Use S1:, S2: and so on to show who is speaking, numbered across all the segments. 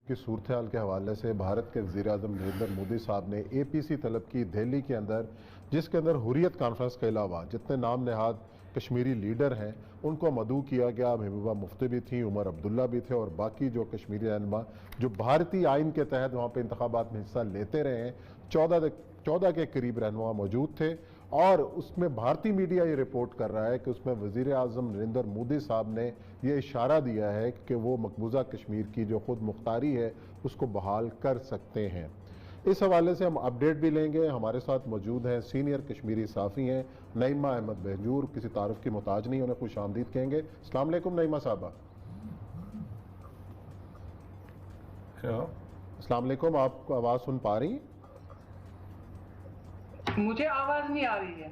S1: की सूरत-ए-हाल के हवाले से भारत के वज़ीर-ए-आज़म नरेंद्र मोदी साहब ने APC तलब की दिल्ली के अंदर, जिसके अंदर हुर्रियत कॉन्फ्रेंस के अलावा जितने नाम नहाद कश्मीरी लीडर हैं उनको मदऊ किया गया। महबूबा मुफ्ती भी थी, उमर अब्दुल्ला भी थे और बाकी जो कश्मीरी रहनुमा जो भारतीय आइन के तहत वहाँ पे इंतखाबात में हिस्सा लेते रहे हैं, 14 के करीब रहनुमा मौजूद थे। और उसमें भारतीय मीडिया ये रिपोर्ट कर रहा है कि उसमें वज़ीर-ए-आज़म नरेंद्र मोदी साहब ने ये इशारा दिया है कि वो मकबूजा कश्मीर की जो खुद मुख्तारी है उसको बहाल कर सकते हैं। इस हवाले से हम अपडेट भी लेंगे। हमारे साथ मौजूद हैं सीनियर कश्मीरी साफ़ी हैं नईमा अहमद बहजूर, किसी तारुफ की मोहताज नहीं, उन्हें खुश आमदीद कहेंगे। अस्सलाम वालेकुम नईमा साहबा। अस्सलाम वालेकुम, आप आवाज़ सुन पा रही हैं?
S2: मुझे आवाज नहीं आ रही है।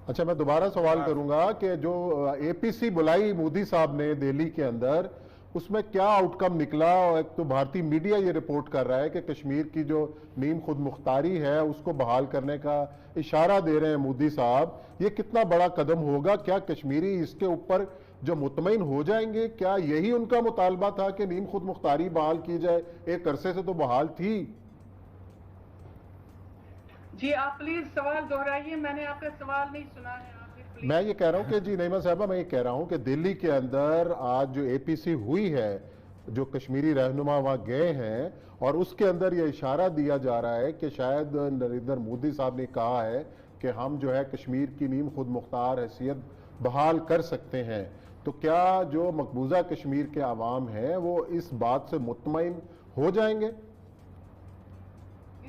S1: अच्छा, मैं दोबारा सवाल करूंगा कि जो APC बुलाई मोदी साहब ने दिल्ली के अंदर, उसमें क्या आउटकम निकला? और एक तो भारतीय मीडिया ये रिपोर्ट कर रहा है कि कश्मीर की जो नीम खुद मुख्तारी है उसको बहाल करने का इशारा दे रहे हैं मोदी साहब। ये कितना बड़ा कदम होगा? क्या कश्मीरी इसके ऊपर जो मुतमईन हो जाएंगे? क्या यही उनका मुतालबा था कि नीम खुद मुख्तारी बहाल की जाए? एक अरसे से तो बहाल थी।
S2: जी आप प्लीज सवाल दोहराइए, मैंने आपका सवाल नहीं सुना है।
S1: मैं ये कह रहा हूं कि जी नईमा साहबा, मैं ये कह रहा हूं कि दिल्ली के अंदर आज जो APC हुई है, जो कश्मीरी रहनुमा वहां गए हैं, और उसके अंदर ये इशारा दिया जा रहा है कि शायद नरेंद्र मोदी साहब ने कहा है कि हम जो है कश्मीर की नीम खुद मुख्तार हैसियत बहाल कर सकते हैं। तो क्या जो मकबूजा कश्मीर के आवाम हैं वो इस बात से मुतमईन हो जाएंगे?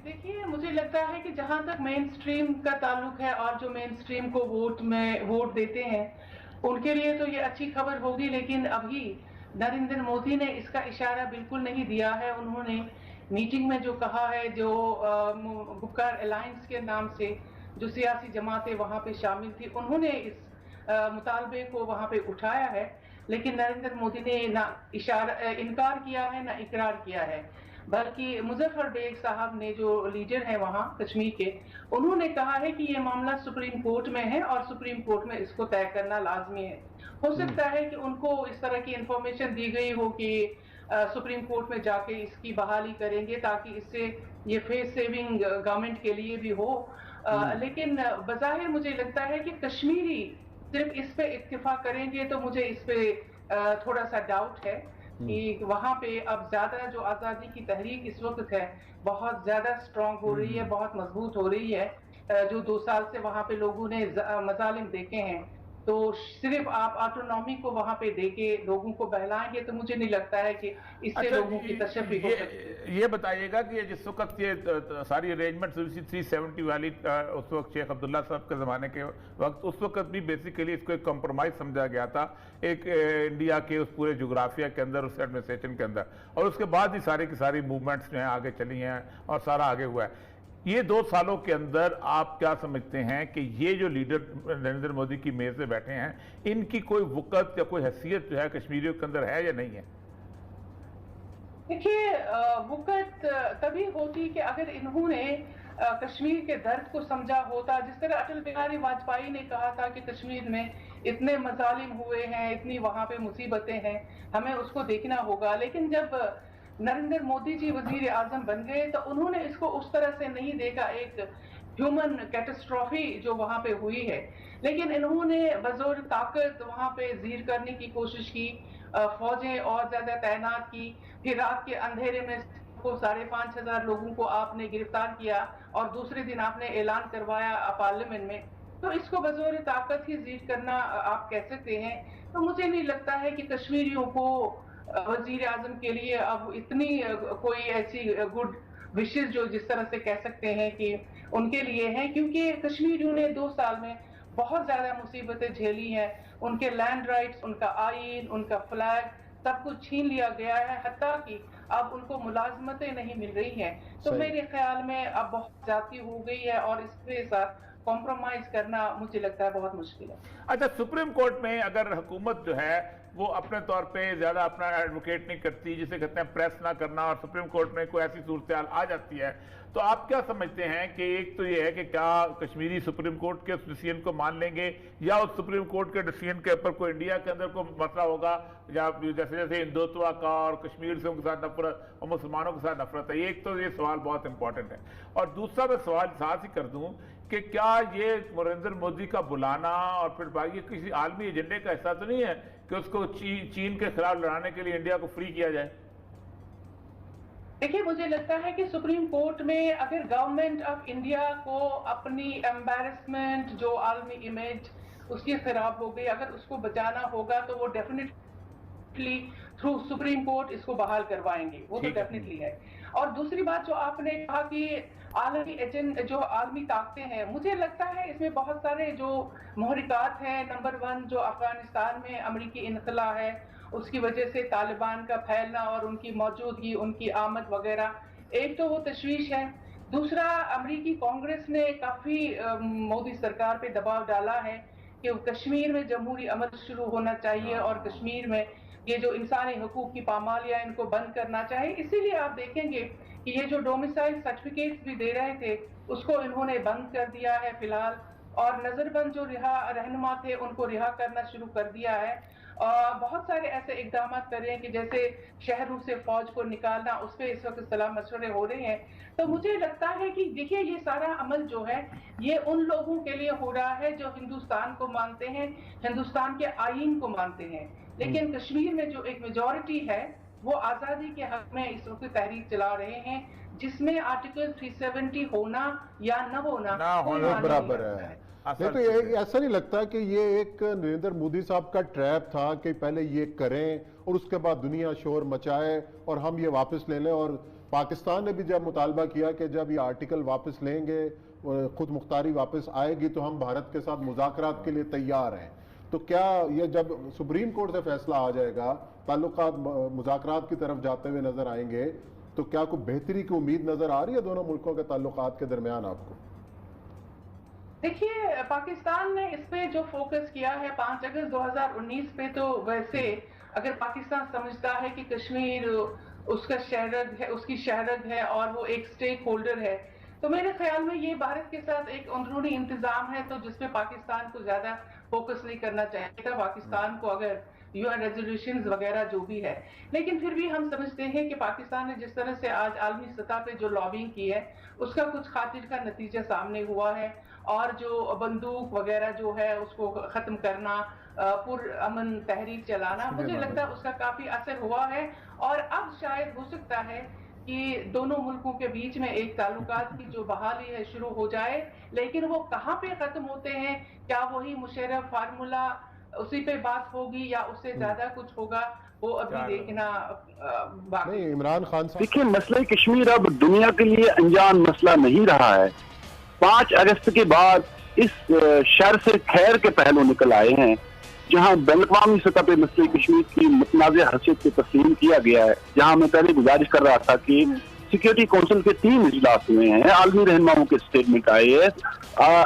S2: देखिए, मुझे लगता है कि जहां तक मेन स्ट्रीम का ताल्लुक है और जो मेन स्ट्रीम को वोट देते हैं उनके लिए तो ये अच्छी खबर होगी, लेकिन अभी नरेंद्र मोदी ने इसका इशारा बिल्कुल नहीं दिया है। उन्होंने मीटिंग में जो कहा है, जो गुपकार अलायंस के नाम से जो सियासी जमातें वहां पे शामिल थी, उन्होंने इस मुतालबे को वहां पे उठाया है, लेकिन नरेंद्र मोदी ने ना इनकार किया है ना इकरार किया है। बल्कि मुजफ्फर बेग साहब ने, जो लीडर हैं वहां कश्मीर के, उन्होंने कहा है कि ये मामला सुप्रीम कोर्ट में है और सुप्रीम कोर्ट में इसको तय करना लाजमी है। हो सकता है कि उनको इस तरह की इंफॉर्मेशन दी गई हो कि सुप्रीम कोर्ट में जाके इसकी बहाली करेंगे ताकि इससे ये फेस सेविंग गवर्नमेंट के लिए भी हो। लेकिन बज़ाहिर मुझे लगता है कि कश्मीरी सिर्फ इस पे इत्तेफा करेंगे, तो मुझे इस पे थोड़ा सा डाउट है कि वहां पे अब ज्यादा जो आजादी की तहरीक इस वक्त है बहुत ज्यादा स्ट्रांग हो रही है, बहुत मजबूत हो रही है। जो 2 साल से वहां पे लोगों ने मजालिम देखे हैं, तो सिर्फ आप ऑटोनॉमी को वहां पे देके लोगों को बहलाएंगे तो मुझे नहीं लगता है कि इससे लोगों की तशफ़ी हो सकती।
S3: ये बताइएगा कि जिस वक्त ये सारी अरेंजमेंट 370 वाली उस वक्त शेख अब्दुल्ला साहब के ज़माने के वक्त, उस वक्त भी बेसिकली इसको एक कॉम्प्रोमाइज़ समझा गया था एक इंडिया के उस पूरे जोग्राफिया के अंदर, उस एडमिनिस्ट्रेशन के अंदर, और उसके बाद ही सारी की सारी मूवमेंट्स जो हैं आगे चली हैं और सारा आगे हुआ है। ये 2 सालों के अंदर आप क्या समझते हैं कि ये जो लीडर नरेंद्र मोदी की मेज पे बैठे हैं, इनकी कोई वक़्त या कोई हैसियत जो है कश्मीरियों के अंदर है या नहीं है?
S2: देखिए, वक़्त तभी होती कि अगर इन्होंने कश्मीर के दर्द को समझा होता। जिस तरह अटल बिहारी वाजपेयी ने कहा था कि कश्मीर में इतने मजालिम हुए हैं, इतनी वहां पे मुसीबतें हैं, हमें उसको देखना होगा। लेकिन जब नरेंद्र मोदी जी वजीर आजम बन गए तो उन्होंने इसको उस तरह से नहीं देखा, एक ह्यूमन कैटास्ट्रॉफी जो वहां पे हुई है, लेकिन इन्होंने बजोर ताकत वहां पे जीर करने की कोशिश की, फौजें और ज्यादा तैनात की, फिर रात के अंधेरे में को 5,500 लोगों को आपने गिरफ्तार किया और दूसरे दिन आपने ऐलान करवाया पार्लियामेंट में। तो इसको बजोर ताकत ही जीत करना आप कह सकते हैं। तो मुझे नहीं लगता है कि कश्मीरियों को वजीर आजम के लिए अब इतनी कोई ऐसी गुड विशेष जो जिस तरह से कह सकते हैं कि उनके लिए हैं, क्योंकि कश्मीरियों ने 2 साल में बहुत ज्यादा मुसीबतें झेली हैं। उनके लैंड राइट्स, उनका आइन, उनका फ्लैग सब कुछ छीन लिया गया है, हत्ता कि अब उनको मुलाजमतें नहीं मिल रही हैं। तो मेरे ख्याल में अब बहुत ज्यादती हो गई है और इसके साथ कॉम्प्रोमाइज करना मुझे लगता है बहुत मुश्किल है।
S3: अच्छा, सुप्रीम कोर्ट में अगर हुकूमत जो है वो अपने तौर पे ज़्यादा अपना एडवोकेट नहीं करती, जिसे कहते हैं प्रेस ना करना, और सुप्रीम कोर्ट में कोई ऐसी सूरत आ जाती है। तो आप क्या समझते हैं कि एक तो ये है कि क्या कश्मीरी सुप्रीम कोर्ट के उस डिसीजन को मान लेंगे, या उस सुप्रीम कोर्ट के डिसीजन के ऊपर कोई इंडिया के अंदर कोई मसला होगा, या जैसे जैसे हिंदुत्व का और कश्मीर से उनके साथ नफरत और मुसलमानों के साथ नफरत है। एक तो ये सवाल बहुत इंपॉर्टेंट है। और दूसरा मैं सवाल साथ ही कर दूं कि क्या ये नरेंद्र मोदी का बुलाना और फिर बाकी किसी आलमी एजेंडे का हिस्सा तो नहीं है कि उसको चीन के खिलाफ लड़ाने के लिए इंडिया को फ्री किया जाए?
S2: देखिए, मुझे लगता है कि सुप्रीम कोर्ट में अगर गवर्नमेंट ऑफ इंडिया को अपनी एम्बैरेसमेंट, जो आलमी इमेज उसकी खराब हो गई, अगर उसको बचाना होगा तो वो डेफिनेटली थ्रू सुप्रीम कोर्ट इसको बहाल करवाएंगे, वो तो डेफिनेटली है। और दूसरी बात जो आपने कहा कि आलमी एजेंट, जो आलमी ताकतें हैं, मुझे लगता है इसमें बहुत सारे जो मुहरिकात हैं। नंबर 1 जो अफगानिस्तान में अमरीकी इनखला है, उसकी वजह से तालिबान का फैलना और उनकी मौजूदगी, उनकी आमद वगैरह, एक तो वो तशवीश है। दूसरा, अमरीकी कांग्रेस ने काफ़ी मोदी सरकार पे दबाव डाला है कि कश्मीर में जमहूरी अमल शुरू होना चाहिए और कश्मीर में ये जो इंसानी हकूक की पामालियाँ इनको बंद करना चाहिए। इसीलिए आप देखेंगे कि ये जो डोमिसाइल सर्टिफिकेट्स भी दे रहे थे उसको इन्होंने बंद कर दिया है फिलहाल, और नजरबंद जो रहनुमा थे उनको रिहा करना शुरू कर दिया है। बहुत सारे ऐसे इकदाम कर रहे हैं कि जैसे शहरों से फौज को निकालना, उस पर इस वक्त सलाह मशवरे हो रहे हैं। तो मुझे लगता है कि देखिए, ये सारा अमल जो है ये उन लोगों के लिए हो रहा है जो हिंदुस्तान को मानते हैं, हिंदुस्तान के आईन को मानते हैं। लेकिन कश्मीर में जो एक मेजॉरिटी है वो आज़ादी के हक में इस वक्त तहरीक चला रहे हैं, जिसमें आर्टिकल 370 होना या न होना
S1: बराबर है। नहीं तो ये ऐसा नहीं लगता कि ये एक नरेंद्र मोदी साहब का ट्रैप था कि पहले ये करें और उसके बाद दुनिया शोर मचाए और हम ये वापस ले लें, और पाकिस्तान ने भी जब मुतालबा किया कि जब ये आर्टिकल वापस लेंगे, खुद मुख्तारी वापस आएगी तो हम भारत के साथ मुज़ाकरात के लिए तैयार हैं। तो क्या ये जब सुप्रीम कोर्ट से फैसला आ जाएगा, ताल्लुकात मुज़ाकरात की तरफ जाते हुए नजर आएंगे, तो क्या कोई बेहतरी की उम्मीद नजर आ रही है दोनों मुल्कों के ताल्लुकात के दरमियान आपको?
S2: देखिए, पाकिस्तान ने इस पे जो फोकस किया है 5 अगस्त 2019 पे, तो वैसे अगर पाकिस्तान समझता है कि कश्मीर उसका शहरग है, उसकी शहरग है और वो एक स्टेक होल्डर है, तो मेरे ख्याल में ये भारत के साथ एक अंदरूनी इंतजाम है, तो जिसपे पाकिस्तान को ज्यादा फोकस नहीं करना चाहिए था पाकिस्तान को, अगर यूएन रेजोल्यूशंस वगैरह जो भी है। लेकिन फिर भी हम समझते हैं कि पाकिस्तान ने जिस तरह से आज आलमी सतह पे जो लॉबिंग की है उसका कुछ खातिर का नतीजा सामने हुआ है, और जो बंदूक वगैरह जो है उसको खत्म करना, पुरअमन तहरीक चलाना, मुझे लगता है उसका काफी असर हुआ है। और अब शायद हो सकता है कि दोनों मुल्कों के बीच में एक ताल्लुकात की जो बहाली है शुरू हो जाए, लेकिन वो कहाँ पे खत्म होते हैं, क्या वही मुशर्रफ फार्मूला उसी पे बात होगी या उससे ज्यादा कुछ होगा, वो अभी देखना बाकी।
S1: इमरान खान साहब,
S4: देखिए, मसला कश्मीर अब दुनिया के लिए अनजान मसला नहीं रहा है। 5 अगस्त के बाद इस शर से खैर के पहलू निकल आए हैं, जहां बैनुल-अक़वामी सतह पे मसले कश्मीर की मुतनाज़ हैसियत को तस्लीम किया गया है। जहां मैं पहले गुजारिश कर रहा था कि सिक्योरिटी काउंसिल के 3 इजलास हुए हैं, आलमी रहनुमाओं के स्टेटमेंट आए हैं।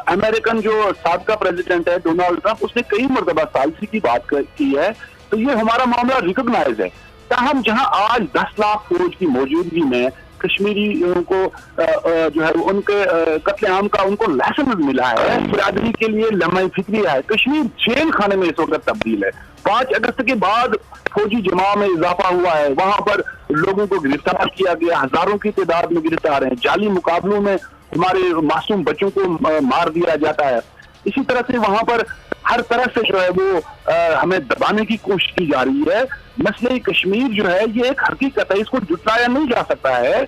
S4: अमेरिकन जो साबका प्रेसिडेंट है डोनाल्ड ट्रंप, उसने कई मरतबा सालसी की बात की है। तो ये हमारा मामला रिकॉग्नाइज है। ताहम जहां आज 10 लाख फौज की मौजूदगी में कश्मीरी को जो है उनके कत्लेआम का उनको लेसन मिला है, बिरादरी के लिए लम्हा फिक्री है। कश्मीर जेल खाने में इस वक्त तब्दील है। 5 अगस्त के बाद फौजी जमा में इजाफा हुआ है, वहां पर लोगों को गिरफ्तार किया गया, हजारों की तादाद में गिरफ्तार हैं, जाली मुकाबलों में हमारे मासूम बच्चों को मार दिया जाता है। इसी तरह से वहां पर हर तरह से जो है वो हमें दबाने की कोशिश की जा रही है। मसले कश्मीर जो है ये एक हकीकत है, इसको जुटाया नहीं जा सकता है।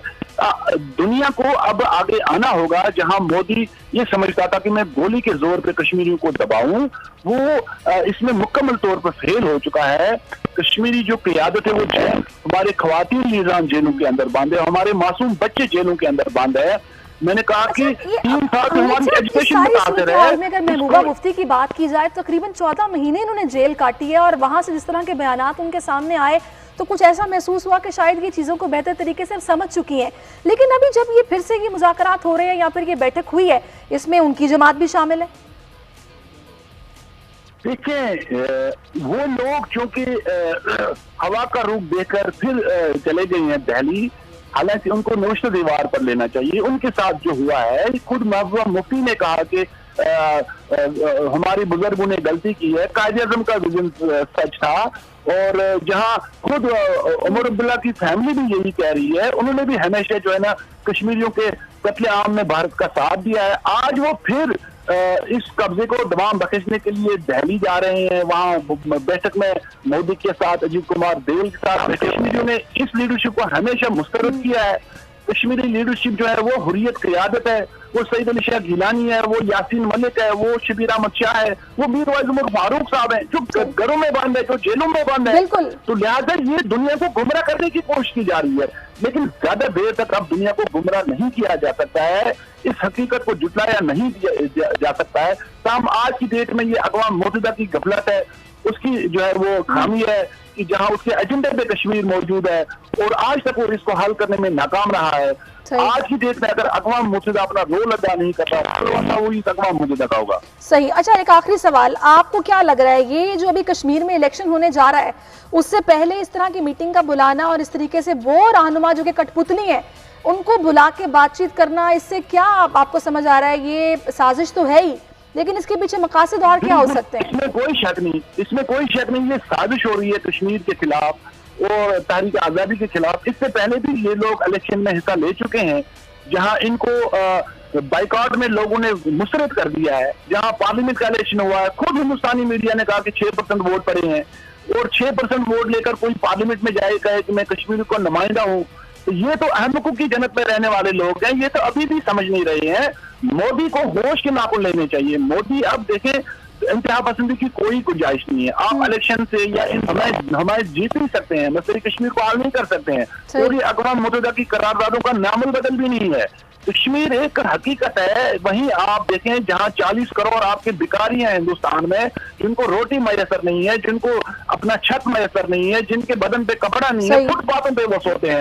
S4: दुनिया को अब आगे आना होगा। जहां मोदी ये समझता था कि मैं गोली के जोर पे कश्मीरियों को दबाऊं, वो इसमें मुकम्मल तौर पर फेल हो चुका है। कश्मीरी जो क़ियादत है वो हमारे ख्वातीन निज़ाम जेलों के अंदर बंद है, हमारे मासूम बच्चे जेलों के अंदर बंद है। मैंने कहा कि 3 साल हमारी एजुकेशन बताते रहे।
S5: अगर महबूबा मुफ्ती की बात की जाए, तकरीबन 14 महीने इन्होंने जेल काटी है, और वहां से जिस तरह के बयानात उनके सामने आए तो कुछ ऐसा महसूस हुआ कि शायद ये चीज़ों को बेहतर तरीके से समझ चुकी हैं। लेकिन अभी जब ये फिर से ये मुज़ाकरात हो रहे हैं या फिर ये बैठक हुई है, इसमें उनकी जमात भी शामिल है।
S4: دیکھیں وہ لوگ چونکہ ہوا کا رخ دیکھ کر پھر چلے گئے ہیں دہلی، حالانکہ ان کو نوشت دیوار پر لینا چاہیے. ان کے ساتھ جو ہوا ہے، خود محبوبہ مفتی نے کہا کہ ہمارے بزرگوں نے غلطی کی ہے. قائد اعظم کا ویژن سچ تھا، اور جہاں خود عمر عبداللہ کی فیملی بھی یہی کہہ رہی ہے، انہوں نے بھی ہمیشہ جو ہے نا کشمیریوں کے قتل عام میں بھارت کا ساتھ دیا ہے. آج وہ پھر اس قبضے کو دوام بخشنے کے لیے دہلی جا رہے ہیں. وہاں بیٹھک میں مودی کے ساتھ، اجیت کمار دیول کے ساتھ کشمیریوں نے اس لیڈرشپ کو ہمیشہ مسترد کیا ہے. کشمیری لیڈرشپ جو ہے وہ حریت قیادت ہے، وہ سعید علی شاہ گیلانی ہے، وہ یاسین ملک ہے، وہ شبیر احمد شاہ ہے، وہ میر وائز عمر فاروق صاحب ہیں، جو گھروں میں بند ہے، جو جیلوں میں بند ہے. تو لہٰذا یہ دنیا کو گمراہ کرنے کی کوشش کی جا رہی ہے، لیکن زیادہ دیر تک اب دنیا کو گمراہ نہیں کیا جا سکتا ہے. اس حقیقت کو جھٹلایا نہیں جا سکتا ہے. تاہم آج کی ڈیٹ میں یہ اقوام متحدہ کی غفلت ہے، اس کی جو ہے وہ خامی ہے کہ جہاں اس کے ایجنڈے پہ کشمیر موجود ہے، اور آج تک وہ اس کو حل کرنے میں ناکام رہا ہے. آج کی ڈیٹ میں اگر اقوام متحدہ اپنا رول ادا نہیں کرتا تو وہی اقوام متحدہ کا ہوگا.
S5: صحیح. اچھا، ایک آخری سوال، آپ کو کیا لگ رہا ہے یہ جو ابھی کشمیر میں الیکشن ہونے جا رہا ہے، اس سے پہلے اس طرح کی میٹنگ کا بلانا اور اس طریقے سے وہ رہنما جو کہ کٹ پتلی ہیں ان کو بلا کے بات چیت کرنا، اس سے کیا آپ کو سمجھ آ رہا ہے؟ یہ سازش تو ہے ہی، لیکن اس کے پیچھے مقاصد اور کیا ہو سکتے ہیں؟
S4: اس میں کوئی شک نہیں، یہ سازش ہو رہی ہے کشمیر کے خلاف اور تحریک آزادی کے خلاف. اس سے پہلے بھی یہ لوگ الیکشن میں حصہ لے چکے ہیں، جہاں ان کو بائیکاٹ میں لوگوں نے مسترد کر دیا ہے. جہاں پارلیمنٹ کا الیکشن ہوا ہے، خود ہندوستانی میڈیا نے کہا کہ 6% ووٹ پڑے ہیں، اور 6% ووٹ لے کر کوئی پارلیمنٹ میں جائے کہے کہ میں کشمیر کا نمائندہ ہوں. یہ تو اہم حقوق کی جنت میں رہنے والے لوگ ہیں، یہ تو ابھی بھی سمجھ نہیں رہے ہیں. مودی کو ہوش کے ناخن لینے چاہیے. مودی اب دیکھیں انتہا پسندی کی کوئی گنجائش نہیں ہے. آپ الیکشن سے یا ہمارے جیت نہیں سکتے ہیں، مسئلہ کشمیر کو حل نہیں کر سکتے ہیں. پوری اقوام متحدہ کی قراردادوں کا نام البدل بھی نہیں ہے. کشمیر ایک حقیقت ہے. وہیں آپ دیکھیں جہاں 40 کروڑ آپ کے بھکاری ہیں ہندوستان میں، جن کو روٹی میسر نہیں ہے، جن کو اپنا چھت میسر نہیں ہے، جن کے بدن پہ کپڑا نہیں ہے، فٹ پاتھوں پہ وہ سوتے ہیں.